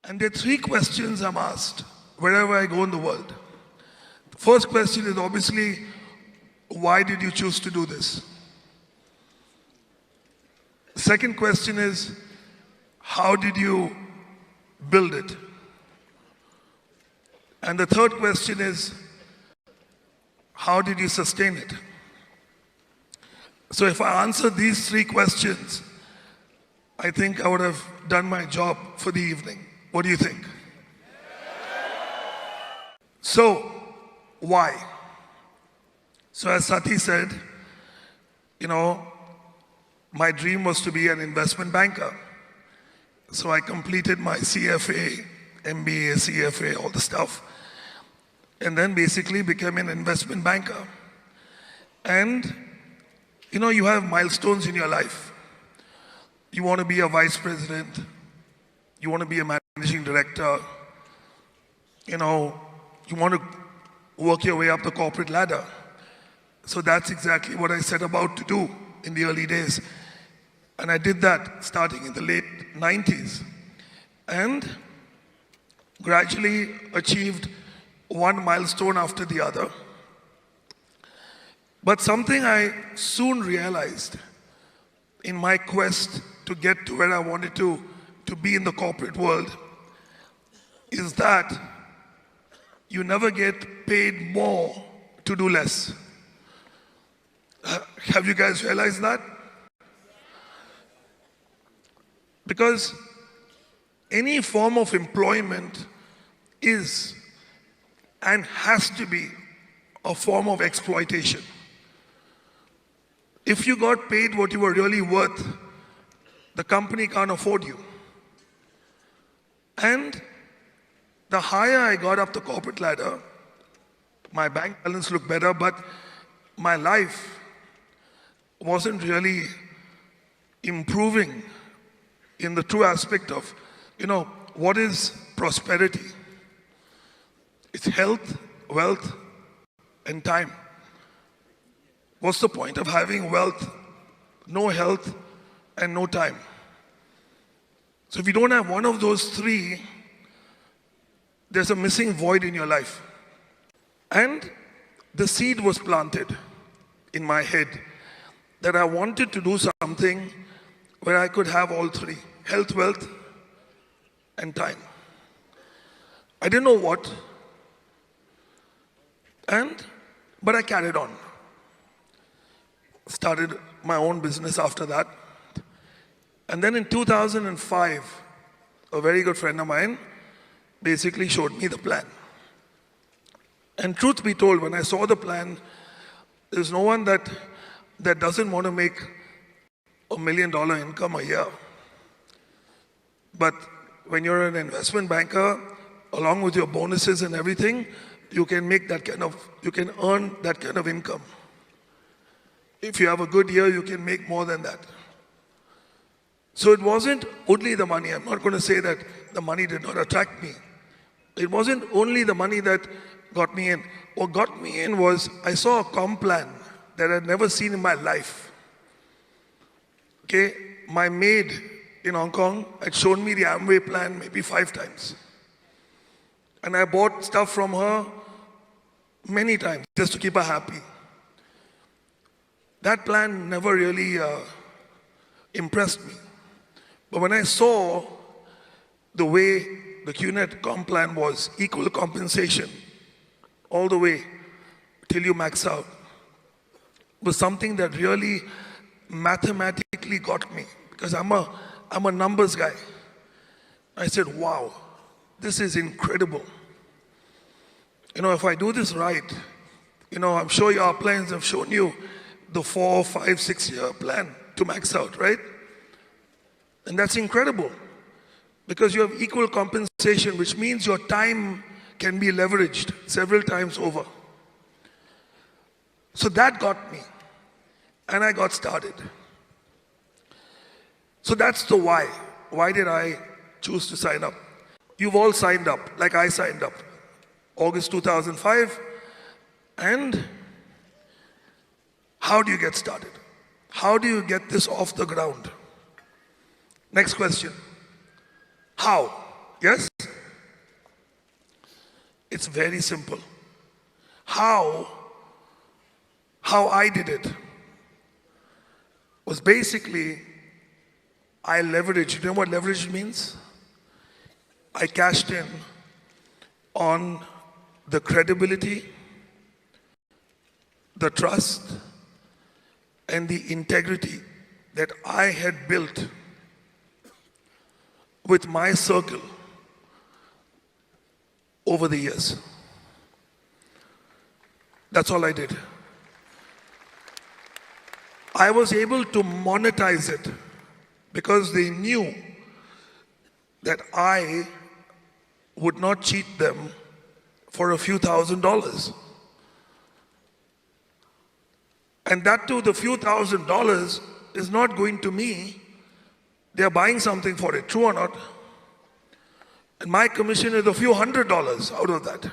And there are three questions I'm asked wherever I go in the world. The first question is obviously, why did you choose to do this? The second question is, how did you build it? And the third question is, how did you sustain it? So if I answer these three questions, I think I would have done my job for the evening. What do you think? So, why? So as Sati said, my dream was to be an investment banker. So I completed my CFA, MBA, CFA, all the stuff. And then basically became an investment banker. And, you have milestones in your life. You want to be a vice president. You want to be a managing director. You want to work your way up the corporate ladder. So that's exactly what I set about to do in the early days. And I did that starting in the late 90s. And gradually achieved one milestone after the other. But something I soon realized in my quest to get to where I wanted to be in the corporate world is that you never get paid more to do less. Have you guys realized that? Because any form of employment is and has to be a form of exploitation. If you got paid what you were really worth, the company can't afford you. And the higher I got up the corporate ladder, my bank balance looked better, but my life wasn't really improving in the true aspect of, what is prosperity? It's health, wealth, and time. What's the point of having wealth, no health, and no time? So if you don't have one of those three, there's a missing void in your life. And the seed was planted in my head that I wanted to do something where I could have all three: health, wealth, and time. I didn't know what, but I carried on. Started my own business after that. And then in 2005, a very good friend of mine basically showed me the plan. And truth be told, when I saw the plan, there's no one that doesn't want to make $1 million income a year. But when you're an investment banker, along with your bonuses and everything, you can earn that kind of income. If you have a good year, you can make more than that. So it wasn't only the money. I'm not going to say that the money did not attract me. It wasn't only the money that got me in. What got me in was I saw a comp plan that I'd never seen in my life. Okay, my maid in Hong Kong had shown me the Amway plan maybe 5 times. And I bought stuff from her many times just to keep her happy. That plan never really impressed me. But when I saw the way the QNet comp plan was, equal compensation all the way till you max out, was something that really mathematically got me, because I'm a numbers guy. I said, wow, this is incredible. If I do this right, I'm sure your plans have shown you the 4, 5, 6 year plan to max out, right? And that's incredible because you have equal compensation, which means your time can be leveraged several times over. So that got me, and I got started. So that's the why. Why did I choose to sign up? You've all signed up, like I signed up, August 2005. And how do you get started? How do you get this off the ground? Next question. How? Yes? It's very simple. How I did it was basically I leveraged. You know what leverage means? I cashed in on the credibility, the trust, and the integrity that I had built with my circle over the years. That's all I did. I was able to monetize it because they knew that I would not cheat them for a few $1,000s. And that too, the few $1,000s is not going to me. They're buying something for it, true or not? And my commission is a few $100s out of that.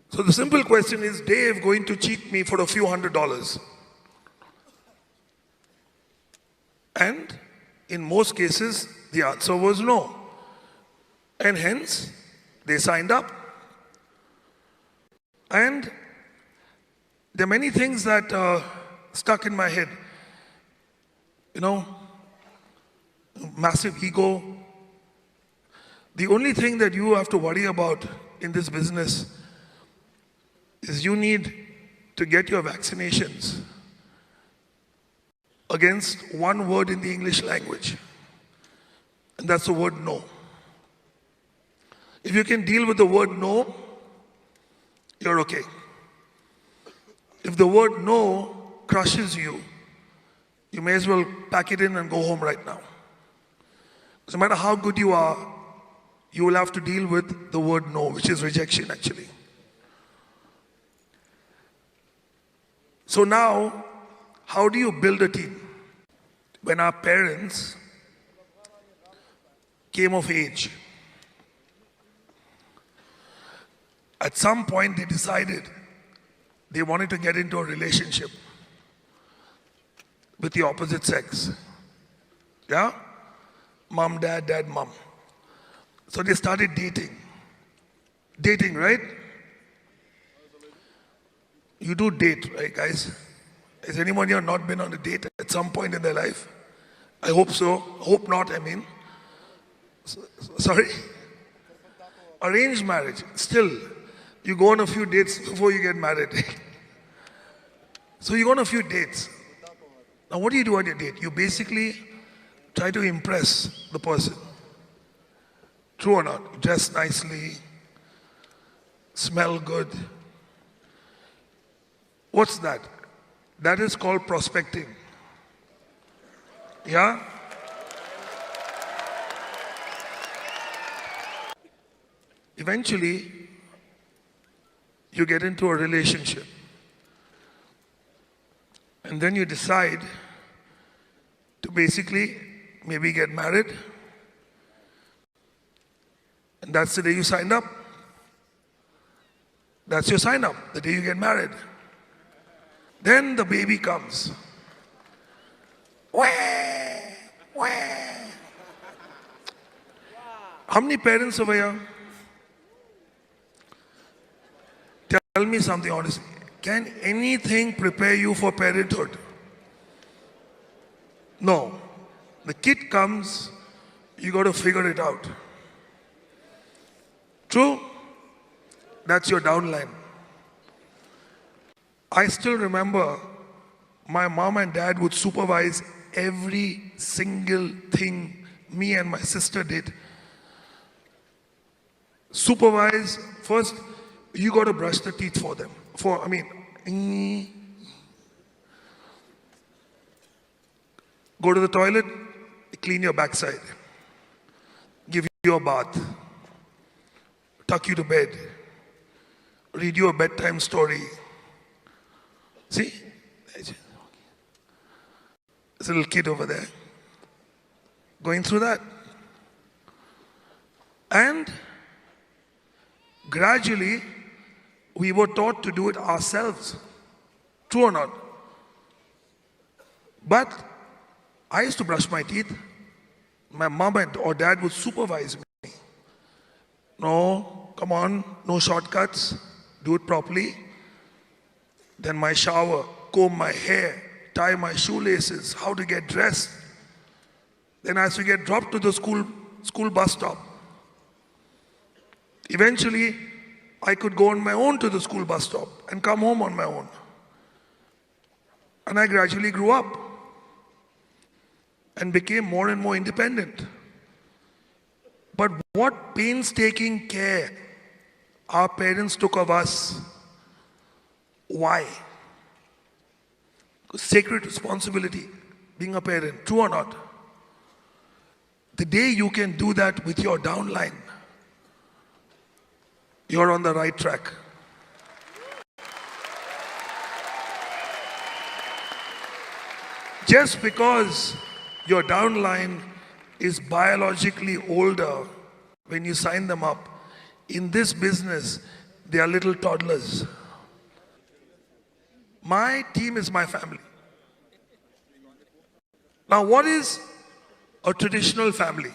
So the simple question is, Dave going to cheat me for a few $100s? And in most cases, the answer was no. And hence, they signed up. And there are many things that stuck in my head. You know, massive ego. The only thing that you have to worry about in this business is you need to get your vaccinations against one word in the English language. And that's the word no. If you can deal with the word no, you're okay. If the word no crushes you, you may as well pack it in and go home right now. No matter how good you are, you will have to deal with the word no, which is rejection actually. So now, how do you build a team? When our parents came of age, at some point they decided they wanted to get into a relationship with the opposite sex. Yeah? Mom, dad, dad, mom. So they started dating. Dating, right? You do date, right, guys? Has anyone here not been on a date at some point in their life? I hope so. Hope not, I mean. Sorry? Arranged marriage. Still, you go on a few dates before you get married. So you go on a few dates. Now what do you do on your date? You basically try to impress the person. True or not? You dress nicely, smell good. What's that? That is called prospecting. Yeah? Eventually, you get into a relationship. And then you decide to basically maybe get married. And that's the day you signed up. That's your sign up, the day you get married. Then the baby comes. Wah, wah. How many parents over here? Tell me something honestly. Can anything prepare you for parenthood? No. The kid comes, you got to figure it out. True? That's your downline. I still remember my mom and dad would supervise every single thing me and my sister did. Supervise, first, you got to brush the teeth for them. Go to the toilet, clean your backside, give you a bath, tuck you to bed, read you a bedtime story. See? There's a little kid over there going through that. And gradually, we were taught to do it ourselves. True or not? But I used to brush my teeth. My mom or dad would supervise me. no, come on, no shortcuts, do it properly. Then my shower, comb my hair, tie my shoelaces, how to get dressed. Then I have to get dropped to the school bus stop. Eventually, I could go on my own to the school bus stop and come home on my own. And I gradually grew up and became more and more independent. But what painstaking care our parents took of us. Why? Sacred responsibility, being a parent, true or not? The day you can do that with your downline, you're on the right track. Just because your downline is biologically older when you sign them up, in this business, they are little toddlers. My team is my family. Now, what is a traditional family?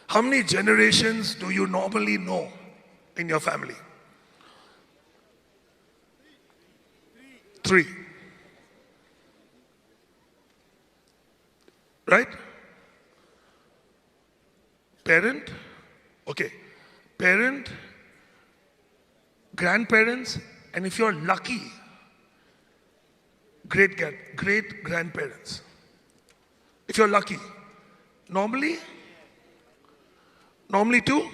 How many generations do you normally know in your family? 3. Right? Parent, okay. Parent, grandparents, and if you're lucky, great grandparents. If you're lucky. Normally 2.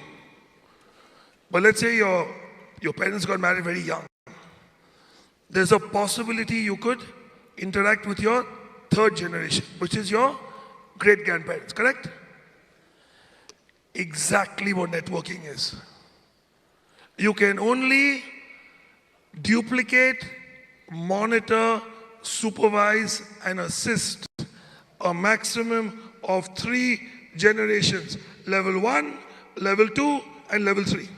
But let's say your parents got married very young. There's a possibility you could interact with your 3rd generation, which is your great grandparents, correct? Exactly what networking is. You can only duplicate, monitor, supervise, and assist a maximum of 3 generations. Level 1, level 2, and level 3.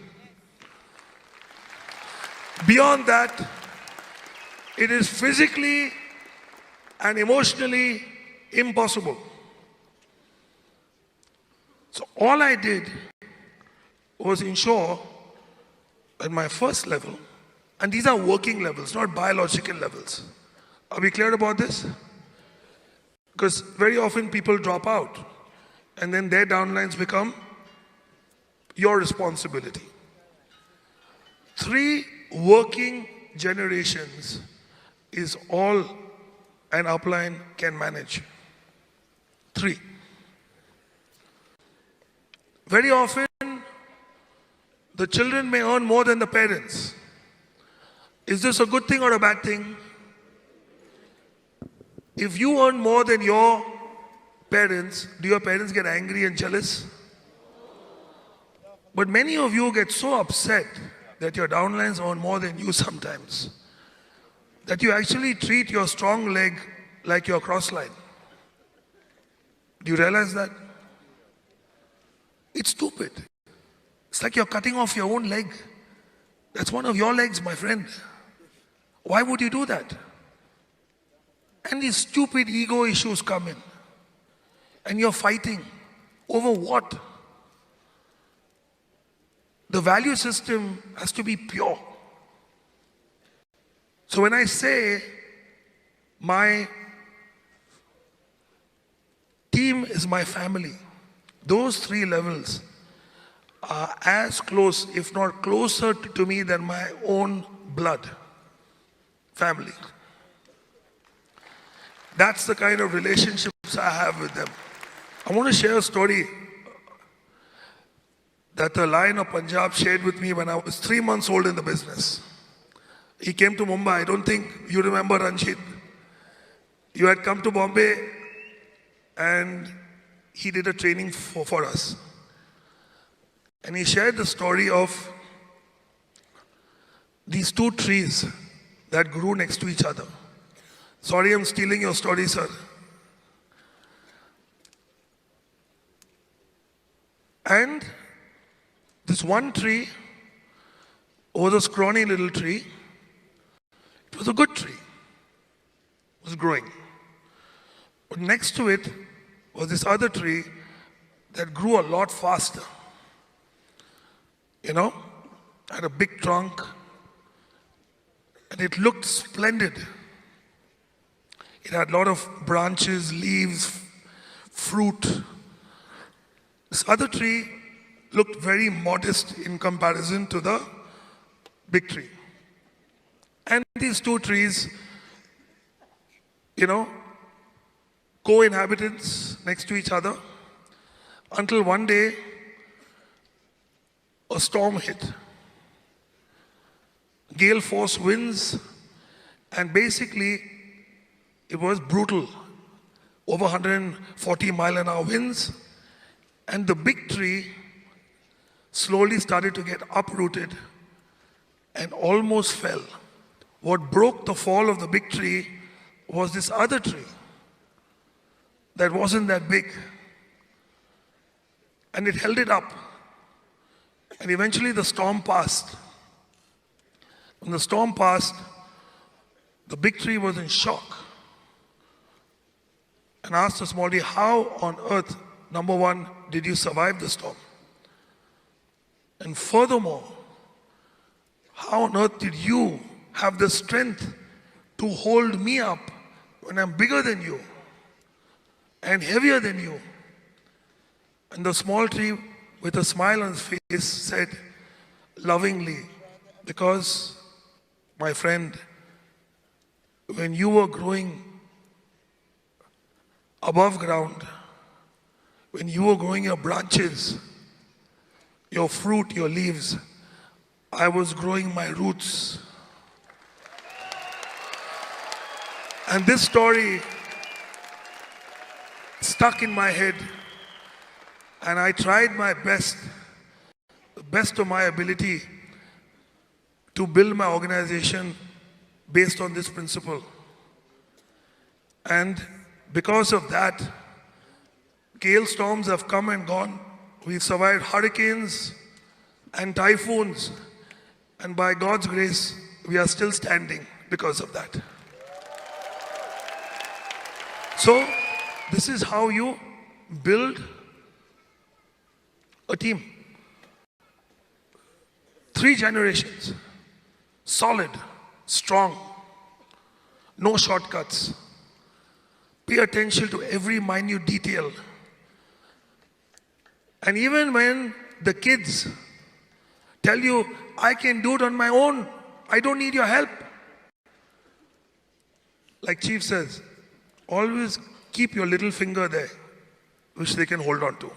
Beyond that, it is physically and emotionally impossible. So all I did was ensure at my first level, and these are working levels, not biological levels. Are we clear about this? Because very often people drop out and then their downlines become your responsibility. 3 working generations is all an upline can manage. 3. Very often, the children may earn more than the parents. Is this a good thing or a bad thing? If you earn more than your parents, do your parents get angry and jealous? But many of you get so upset that your downlines earn more than you sometimes, that you actually treat your strong leg like your cross line. Do you realize that? It's stupid. It's like you're cutting off your own leg. That's one of your legs, my friend. Why would you do that? And these stupid ego issues come in. And you're fighting over what? The value system has to be pure. So when I say my team is my family, those 3 levels are as close, if not closer to me than my own blood family. That's the kind of relationships I have with them. I want to share a story that the Lion of Punjab shared with me when I was 3 months old in the business. He came to Mumbai. I don't think you remember, Ranjit. You had come to Bombay and he did a training for us. And he shared the story of these 2 trees that grew next to each other. Sorry, I'm stealing your story, sir. And this one tree was a scrawny little tree. It was a good tree. It was growing. But next to it was this other tree that grew a lot faster. had a big trunk, and it looked splendid. It had a lot of branches, leaves, fruit. This other tree looked very modest in comparison to the big tree. And these two trees, co-inhabitants next to each other, until one day a storm hit. Gale force winds, and basically it was brutal. Over 140 mile an hour winds, and the big tree slowly started to get uprooted and almost fell. What broke the fall of the big tree was this other tree that wasn't that big. And it held it up. And eventually the storm passed. When the storm passed, the big tree was in shock and asked the small tree, how on earth, number one, did you survive the storm? And furthermore, how on earth did you have the strength to hold me up when I'm bigger than you and heavier than you? And the small tree, with a smile on his face, said lovingly, because, my friend, when you were growing above ground, when you were growing your branches, your fruit, your leaves, I was growing my roots. And this story stuck in my head, and I tried my best, the best of my ability, to build my organization based on this principle. And because of that, gale storms have come and gone. We've survived hurricanes and typhoons, and by God's grace, we are still standing because of that. So, this is how you build a team. 3 generations, solid, strong, no shortcuts. Pay attention to every minute detail. And even when the kids tell you, I can do it on my own, I don't need your help, like Chief says, always keep your little finger there, which they can hold on to.